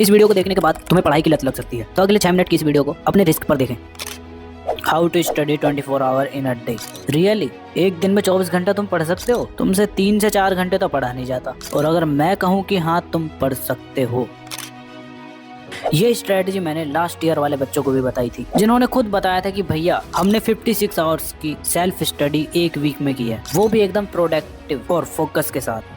इस वीडियो को देखने के बाद तुम्हें पढ़ाई की लत लग सकती है, तो अगले 6 मिनट की इस वीडियो को अपने रिस्क पर देखें। How to study 24 hour in a day. Really एक दिन में 24 घंटा तुम पढ़ सकते हो? तुमसे 3 से 4 घंटे तो पढ़ा नहीं जाता। और अगर मैं कहूँ कि हाँ तुम पढ़ सकते हो, ये स्ट्रेटजी मैंने लास्ट ईयर वाले बच्चों को भी बताई थी, जिन्होंने खुद बताया था कि भैया हमने 56 आवर्स की सेल्फ स्टडी एक वीक में की है, वो भी एकदम प्रोडक्टिव और फोकस के साथ।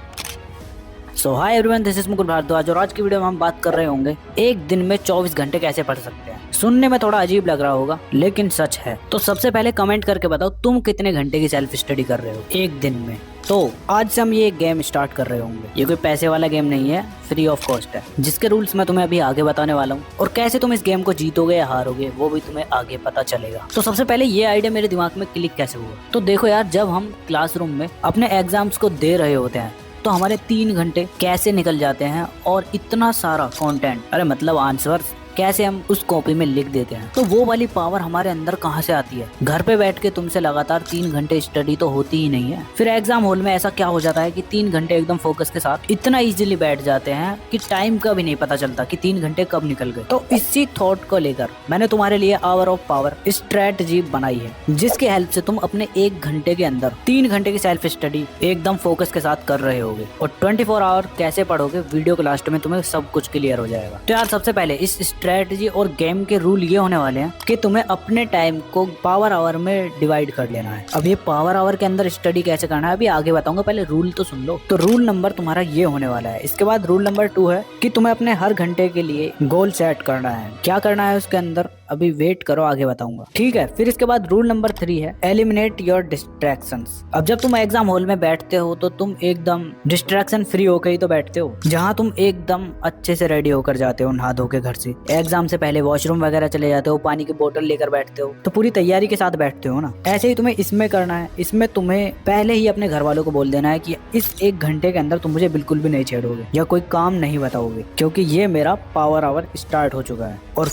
So hi everyone, this is Mukul Bhardwaj और आज की वीडियो में हम बात कर रहे होंगे एक दिन में 24 घंटे कैसे पढ़ सकते हैं। सुनने में थोड़ा अजीब लग रहा होगा लेकिन सच है। तो सबसे पहले कमेंट करके बताओ तुम कितने घंटे की सेल्फ स्टडी कर रहे हो एक दिन में। तो आज से हम ये गेम स्टार्ट कर रहे होंगे। ये कोई पैसे वाला गेम नहीं है, फ्री ऑफ कॉस्ट है, जिसके रूल्स मैं तुम्हें अभी आगे बताने वाला हूँ और कैसे तुम इस गेम को जीतोगे या हारोगे वो भी तुम्हें आगे पता चलेगा। तो सबसे पहले ये आइडिया मेरे दिमाग में क्लिक कैसे हुआ, तो देखो यार, जब हम क्लासरूम में अपने एग्जाम्स को दे रहे होते हैं तो हमारे 3 घंटे कैसे निकल जाते हैं और इतना सारा कंटेंट, अरे मतलब आंसर्स कैसे हम उस कॉपी में लिख देते हैं। तो वो वाली पावर हमारे अंदर कहाँ से आती है? घर पे बैठ के तुमसे लगातार 3 घंटे स्टडी तो होती ही नहीं है, फिर एग्जाम हॉल में ऐसा क्या हो जाता है कि 3 घंटे एकदम फोकस के साथ इतना इजीली बैठ जाते हैं कि टाइम का भी नहीं पता चलता कि 3 घंटे कब निकल गए। तो इसी थॉट को लेकर मैंने तुम्हारे लिए आवर ऑफ पावर स्ट्रेटजी बनाई है, जिसकी हेल्प से तुम अपने 1 घंटे के अंदर 3 घंटे की सेल्फ स्टडी एकदम फोकस के साथ कर रहे होगे। और 24 आवर कैसे पढ़ोगे, वीडियो के लास्ट में तुम्हें सब कुछ क्लियर हो जाएगा। तो यार सबसे पहले इस स्ट्रेटजी और गेम के रूल ये होने वाले हैं कि तुम्हें अपने टाइम को पावर आवर में डिवाइड कर लेना है। अब ये पावर आवर के अंदर स्टडी कैसे करना है अभी आगे बताऊंगा, पहले रूल तो सुन लो। तो रूल नंबर तुम्हारा ये होने वाला है। इसके बाद रूल नंबर 2 है कि तुम्हें अपने हर घंटे के लिए गोल सेट करना है। क्या करना है उसके अंदर अभी वेट करो, आगे बताऊंगा, ठीक है। फिर इसके बाद रूल नंबर 3 है एलिमिनेट योर डिस्ट्रैक्शंस। अब जब तुम एग्जाम हॉल में बैठते हो तो तुम एकदम डिस्ट्रैक्शन फ्री होकर ही तो बैठते हो, जहां तुम एकदम अच्छे से रेडी होकर जाते हो, नहा धो के घर से एग्जाम से पहले वॉशरूम वगैरह चले जाते हो, पानी की बोतल लेकर बैठते हो, तो पूरी तैयारी के साथ बैठते हो ना। ऐसे ही तुम्हें इसमें करना है। इसमें तुम्हें पहले ही अपने घर वालों को बोल देना है कि इस 1 घंटे के अंदर तुम मुझे बिल्कुल भी नहीं छेड़ोगे या कोई काम नहीं बताओगे, क्योंकि ये मेरा पावर आवर स्टार्ट हो चुका है। और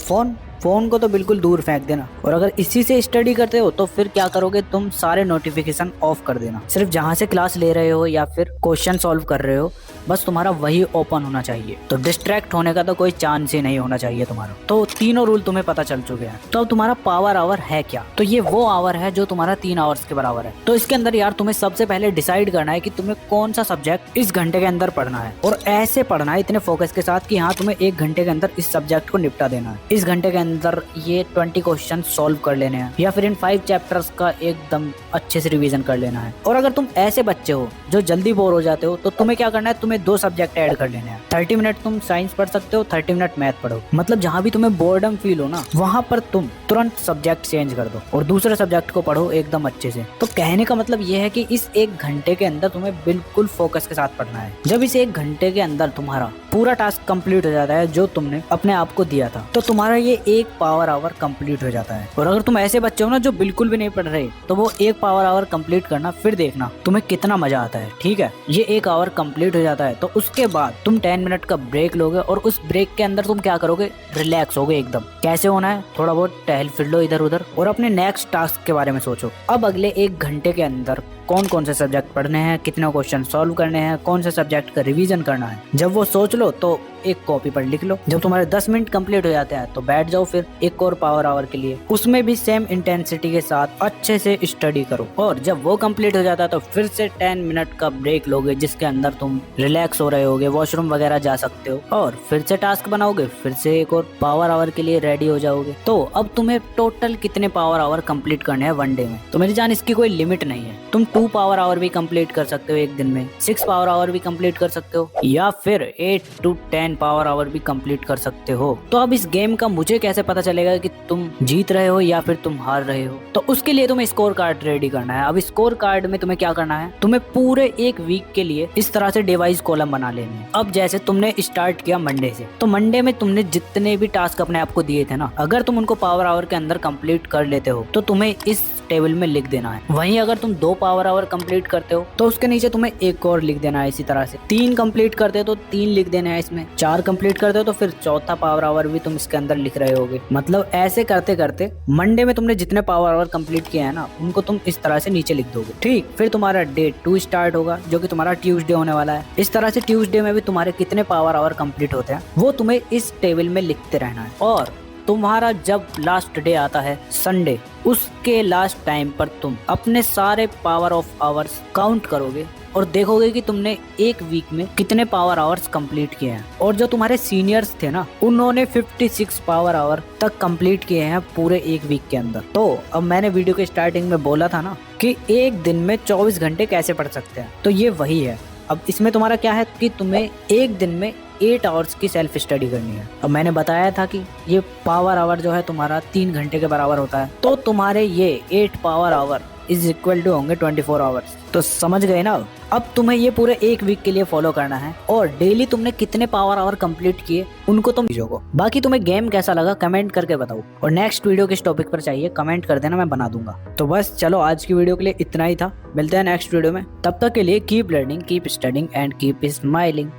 फोन को तो बिल्कुल दूर फेंक देना। और अगर इसी से स्टडी करते हो तो फिर क्या करोगे, तुम सारे नोटिफिकेशन ऑफ कर देना। सिर्फ जहां से क्लास ले रहे हो या फिर क्वेश्चन सॉल्व कर रहे हो, बस तुम्हारा वही ओपन होना चाहिए। तो डिस्ट्रैक्ट होने का तो कोई चांस ही नहीं होना चाहिए तुम्हारा। तो तीनों रूल तुम्हें पता चल चुके हैं। तो अब तुम्हारा पावर आवर है क्या? तो ये वो आवर है जो तुम्हारा 3 आवर्स के बराबर है। तो इसके अंदर यार तुम्हें सबसे पहले डिसाइड करना है कि तुम्हें कौन सा सब्जेक्ट इस घंटे के अंदर पढ़ना है, और ऐसे पढ़ना है इतने फोकस के साथ कि हाँ तुम्हें 1 घंटे के अंदर इस सब्जेक्ट को निपटा देना है। इस घंटे के अंदर ये 20 क्वेश्चन सॉल्व कर लेने हैं या फिर इन 5 चैप्टर्स का एकदम अच्छे से रिवीजन कर लेना है। और अगर तुम ऐसे बच्चे हो जो जल्दी बोर हो जाते हो तो तुम्हें क्या करना है, तुम्हें 2 सब्जेक्ट ऐड कर लेने हैं। 30 मिनट तुम साइंस पढ़ सकते हो, 30 मिनट मैथ पढ़ो। मतलब जहां भी तुम्हें बोर्डम फील हो ना, वहां पर तुम तुरंत सब्जेक्ट चेंज कर दो और दूसरे सब्जेक्ट को पढ़ो एकदम अच्छे से। तो कहने का मतलब ये है कि इस 1 घंटे के अंदर तुम्हें बिल्कुल फोकस के साथ पढ़ना है। जब इस 1 घंटे के अंदर तुम्हारा पूरा टास्क कंप्लीट हो जाता है जो तुमने अपने आप को दिया था, तो तुम्हारा ये 1 पावर आवर कंप्लीट हो जाता है। और अगर तुम ऐसे बच्चे हो ना जो बिल्कुल भी नहीं पढ़ रहे, तो वो 1 पावर आवर कंप्लीट करना, फिर देखना तुम्हें कितना मजा आता है, ठीक है। ये 1 आवर कंप्लीट हो जाता है तो उसके बाद तुम 10 मिनट का ब्रेक लोगे और उस ब्रेक के अंदर तुम क्या करोगे, रिलैक्स होगे एकदम। कैसे होना है, थोड़ा बहुत टहल फिर लो इधर उधर और अपने नेक्स्ट टास्क के बारे में सोचो। अब अगले 1 घंटे के अंदर कौन कौन से सब्जेक्ट पढ़ने हैं, कितने क्वेश्चन सॉल्व करने हैं, कौन से सब्जेक्ट का रिवीजन करना है, जब वो सोच लो तो एक कॉपी पर लिख लो। जब तुम्हारे 10 मिनट कंप्लीट हो जाते हैं तो बैठ जाओ फिर एक और पावर आवर के लिए। उसमें भी सेम इंटेंसिटी के साथ अच्छे से स्टडी करो। और जब वो कंप्लीट हो जाता है तो फिर से 10 मिनट का ब्रेक लोगे, जिसके अंदर तुम रिलैक्स हो रहे होगे, वॉशरूम वगैरह जा सकते हो, और फिर से टास्क बनाओगे, फिर से एक और पावर आवर के लिए रेडी हो जाओगे। तो अब तुम्हें टोटल कितने पावर आवर कंप्लीट करने हैं 1 डे में? तो मेरी जान इसकी कोई लिमिट नहीं है। तुम 2 पावर आवर भी कंप्लीट कर सकते हो एक दिन में, 6 पावर आवर भी कंप्लीट कर सकते हो, या फिर 8 to 10 पावर आवर भी कंप्लीट कर सकते हो। तो अब इस गेम का मुझे कैसे पता चलेगा कि तुम जीत रहे हो या फिर तुम हार रहे हो? तो उसके लिए तुम्हें स्कोर कार्ड रेडी करना है। अब स्कोर कार्ड में तुम्हें क्या करना है, तुम्हें पूरे 1 वीक के लिए इस तरह से डिवाइस कॉलम बना लेने हैं। अब जैसे तुमने स्टार्ट किया मंडे से, तो मंडे में तुमने जितने भी टास्क अपने आप को दिए थे ना, अगर तुम उनको पावर आवर के अंदर कंप्लीट कर लेते हो तो तुम्हें इस टेबल में लिख देना है। वहीं अगर तुम 2 पावर आवर कंप्लीट करते हो तो उसके नीचे तुम्हें एक और लिख देना है। इसी तरह से 3 कंप्लीट करते हो तो 3 लिख देना है इसमें, 4 कंप्लीट करते हो तो फिर चौथा पावर आवर भी तुम इसके अंदर लिख रहे होगे। मतलब ऐसे करते करते मंडे में तुमने जितने पावर आवर कंप्लीट किए हैं ना, उनको तुम इस तरह से नीचे लिख दोगे। ठीक, फिर तुम्हारा डे 2 स्टार्ट होगा जो कि तुम्हारा ट्यूसडे होने वाला है। इस तरह से ट्यूसडे में भी तुम्हारे कितने पावर आवर कंप्लीट होते हैं वो तुम्हें इस टेबल में लिखते रहना है। और तुम्हारा जब लास्ट डे आता है संडे, उसके लास्ट टाइम पर तुम अपने सारे पावर ऑफ आवर्स काउंट करोगे और देखोगे कि तुमने एक वीक में कितने पावर आवर्स कंप्लीट किए हैं। और जो तुम्हारे सीनियर्स थे ना, उन्होंने 56 पावर आवर तक कंप्लीट किए हैं पूरे एक वीक के अंदर। तो अब मैंने वीडियो के स्टार्टिंग में बोला था ना कि एक दिन में 24 घंटे कैसे पढ़ सकते हैं, तो ये वही है। अब इसमें तुम्हारा क्या है कि तुम्हें एक दिन में 8 आवर्स की सेल्फ स्टडी करनी है। अब मैंने बताया था कि ये पावर आवर जो है तुम्हारा 3 घंटे के बराबर होता है, तो तुम्हारे ये 8 power hour is equal to होंगे 24 आवर्स। तो समझ गए ना। अब तुम्हें ये पूरे एक वीक के लिए फॉलो करना है और डेली तुमने कितने पावर आवर कंप्लीट किए उनको तुम भेजोगे। बाकी तुम्हें गेम कैसा लगा कमेंट करके बताओ, और नेक्स्ट वीडियो किस टॉपिक पर चाहिए कमेंट कर देना, मैं बना दूंगा। तो बस चलो, आज की वीडियो के लिए इतना ही था। मिलते हैं नेक्स्ट वीडियो में, तब तक के लिए keep learning, keep studying and keep smiling.